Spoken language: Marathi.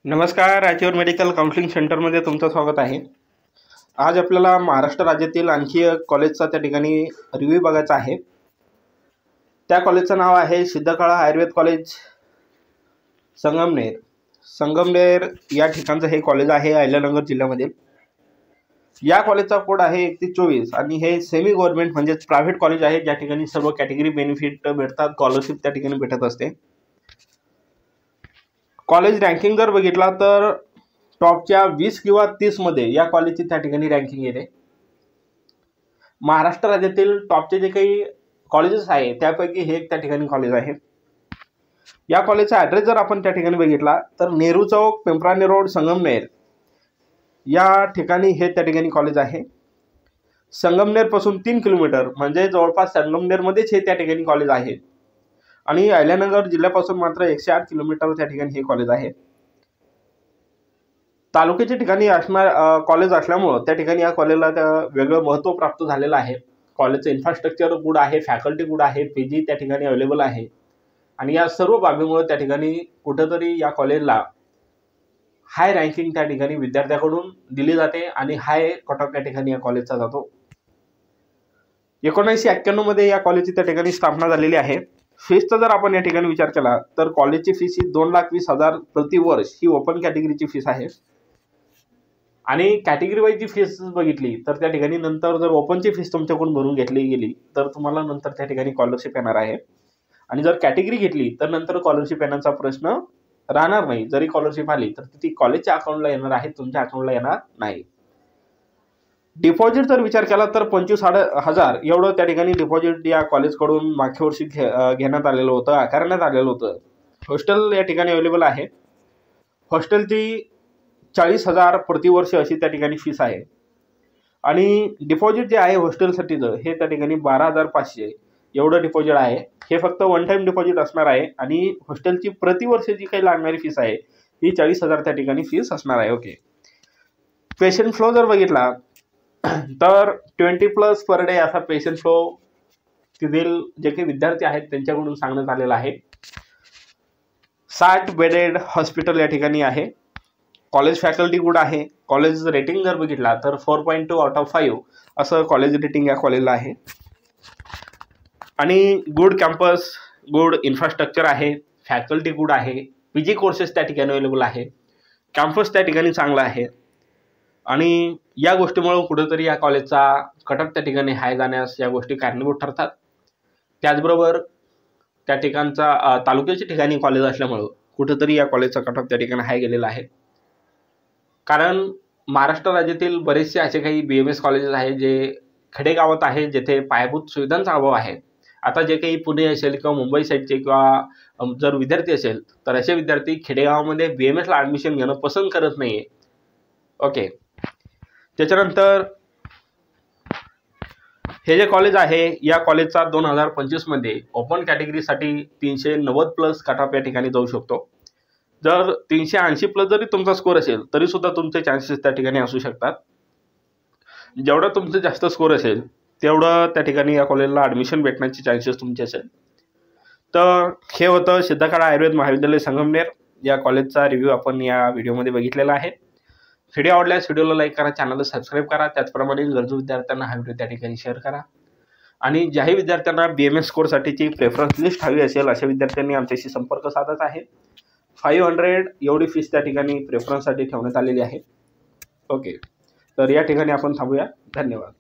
नमस्कार, राजेवर मेडिकल काउन्सिलिंग सेंटरमध्ये तुमचं स्वागत आहे। आज आपल्याला महाराष्ट्र राज्यातील आणखी एक कॉलेजचा त्या ठिकाणी रिव्ह्यू बघायचा आहे। त्या कॉलेजचं नाव आहे सिद्धकळा आयुर्वेद कॉलेज संगमनेर। संगमनेर या ठिकाणचं हे कॉलेज आहे अहिल्यानगर जिल्ह्यामध्ये। या कॉलेजचा कोड आहे 3124 आणि हे सेमी गव्हर्नमेंट म्हणजे प्रायव्हेट कॉलेज आहे, ज्या ठिकाणी सर्व कॅटेगरी बेनिफिट भेटतात, स्कॉलरशिप त्या ठिकाणी भेटत असते। कॉलेज रँकिंग जर बघितला तर टॉपच्या 20 किंवा 30 मध्ये या कॉलेजची त्या ठिकाणी रँकिंग येते। महाराष्ट्र राज्यातील टॉपचे जे काही कॉलेजेस आहे त्यापैकी हे एक त्या ठिकाणी कॉलेज आहे। या कॉलेजचा ॲड्रेस जर आपण त्या ठिकाणी बघितला तर नेहरू चौक, पिंपराणे रोड, संगमनेर या ठिकाणी हे त्या ठिकाणी कॉलेज आहे। संगमनेर पासून 3 किलोमीटर म्हणजे जवळपास संगमनेरमध्येच हे त्या ठिकाणी कॉलेज आहे आणि अहिल्यानगर जिल्ह्यापासून मात्र 108 किलोमीटर त्या ठिकाणी हे कॉलेज आहे। तालुक्याच्या ठिकाणी असणार कॉलेज असल्यामुळे त्या ठिकाणी या कॉलेजला वेगळं महत्त्व प्राप्त झालेलं आहे। कॉलेजचं इन्फ्रास्ट्रक्चर गुड आहे, फॅकल्टी गुड आहे, पीजी त्या ठिकाणी अवेलेबल आहे आणि या सर्व बाबीमुळे त्या ठिकाणी कुठेतरी या कॉलेजला हाय रँकिंग त्या ठिकाणी विद्यार्थ्यांकडून दिली जाते आणि हाय कट ऑफ त्या ठिकाणी या कॉलेजचा जातो। 1991 मध्ये या कॉलेजची त्या ठिकाणी स्थापना झालेली आहे। फीसचा जर आपण या ठिकाणी विचार केला तर कॉलेजची फीस ही 2,20,000 प्रति वर्ष ही ओपन कॅटेगरीची फीस आहे आणि कॅटेगरी वाईज जी फीस बघितली तर त्या ठिकाणी नंतर जर ओपनची फीस तुमच्याकडून भरून घेतली गेली तर तुम्हाला नंतर त्या ठिकाणी स्कॉलरशिप येणार आहे आणि जर कॅटेगरी घेतली तर नंतर स्कॉलरशिप येण्याचा प्रश्न राहणार नाही। जरी स्कॉलरशिप आली तर ती कॉलेजच्या अकाउंटला येणार आहे, तुमच्या अकाउंटला येणार नाही। डिपॉझिट जर विचार केला तर 25,000 एवढं त्या ठिकाणी डिपॉझिट या कॉलेजकडून मागच्या वर्षी घेण्यात आलेलं होतं, आकारण्यात आलेलं होतं। हॉस्टेल या ठिकाणी अवेलेबल आहे। हॉस्टेलची 40,000 प्रतिवर्ष अशी त्या ठिकाणी फीस आहे आणि डिपॉझिट जे आहे हॉस्टेलसाठीचं हे त्या ठिकाणी 12,500 एवढं डिपॉझिट आहे। हे फक्त वन टाइम डिपॉझिट असणार आहे आणि हॉस्टेलची प्रतिवर्ष जी काही लागणारी फीस आहे ही 40,000 त्या ठिकाणी फीस असणार आहे। ओके, पेशंट फ्लो जर बघितला तर 20+ पर डे असा पेशंट फ्लो तिथील जे काही विद्यार्थी आहेत त्यांच्याकडून सांगण्यात आलेला आहे। 60 बेडेड हॉस्पिटल या ठिकाणी आहे। कॉलेज फॅकल्टी गुड आहे। कॉलेज रेटिंग जर बघितला तर 4.2 आउट ऑफ 5 असं कॉलेज रेटिंग या कॉलेजला आहे आणि गुड कॅम्पस, गुड इन्फ्रास्ट्रक्चर आहे, फॅकल्टी गुड आहे, पीजी कोर्सेस त्या ठिकाणी अवेलेबल आहे, कॅम्पस त्या ठिकाणी चांगला आहे आणि या गोष्टीमुळे कुठेतरी या कॉलेजचा कट ऑफ त्या ठिकाणी हाय जाण्यास या गोष्टी कारणीभूत ठरतात। त्याचबरोबर त्या ठिकाणचा तालुक्याच्या ठिकाणी कॉलेज असल्यामुळं कुठेतरी या कॉलेजचा कट ऑफ त्या ठिकाणी हाय गेलेला आहे। कारण महाराष्ट्र राज्यातील बरेचसे असे काही BMS कॉलेजेस आहेत जे खेडेगावात आहे, जेथे पायाभूत सुविधांचा अभाव आहे। आता जे काही पुणे असेल किंवा मुंबई साईडचे किंवा जर विद्यार्थी असेल तर असे विद्यार्थी खेडेगावामध्ये BMS ला ॲडमिशन घेणं पसंत करत नाही आहे। ओके, त्याच्यानंतर हे जे कॉलेज आहे या कॉलेजचा 2025 मध्ये ओपन कॅटेगरीसाठी 390+ कट ऑफ या ठिकाणी जाऊ शकतो। जर 380+ जरी तुमचा स्कोर असेल तरी सुद्धा तुमचे चान्सेस त्या ठिकाणी असू शकतात। जेवढा तुमचं जास्त स्कोर असेल तेवढं त्या ठिकाणी या कॉलेजला ॲडमिशन भेटण्याचे चान्सेस तुमचे असेल। तर हे होतं सिद्धकळा आयुर्वेद महाविद्यालय संगमनेर या कॉलेजचा रिव्ह्यू आपण या व्हिडिओमध्ये बघितलेला आहे। व्हिडिओ आवडल्यास व्हिडिओला लाईक करा, चॅनलला सबस्क्राईब करा, त्याचप्रमाणे गरजू विद्यार्थ्यांना हा व्हिडिओ त्या ठिकाणी शेअर करा आणि ज्याही विद्यार्थ्यांना BMS कोर्ससाठीची प्रेफरन्स लिस्ट हवी असेल अशा विद्यार्थ्यांनी आमच्याशी संपर्क साधायचा आहे। 500 एवढी फीस त्या ठिकाणी प्रेफरन्ससाठी ठेवण्यात आलेली आहे। ओके, तर या ठिकाणी आपण थांबूया। धन्यवाद।